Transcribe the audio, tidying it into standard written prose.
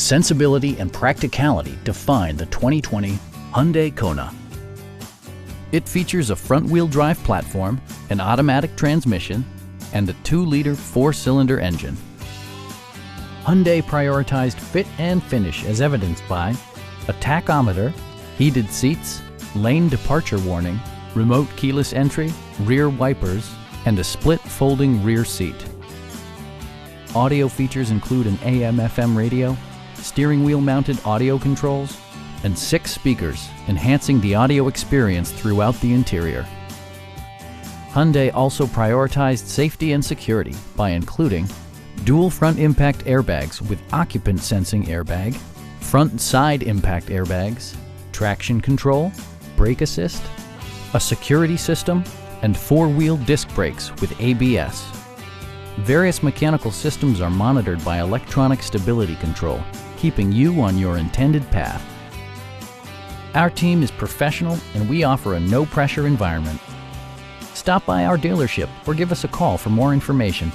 Sensibility and practicality define the 2020 Hyundai Kona. It features a front-wheel drive platform, an automatic transmission, and a 2-liter 4-cylinder engine. Hyundai prioritized fit and finish as evidenced by a tachometer, heated seats, lane departure warning, remote keyless entry, rear wipers, and a split folding rear seat. Audio features include an AM/FM radio, steering wheel mounted audio controls, and 6 speakers, enhancing the audio experience throughout the interior. Hyundai also prioritized safety and security by including dual front impact airbags with occupant sensing airbag, front and side impact airbags, traction control, brake assist, a security system, and 4-wheel disc brakes with ABS. Various mechanical systems are monitored by electronic stability control, keeping you on your intended path. Our team is professional and we offer a no-pressure environment. Stop by our dealership or give us a call for more information.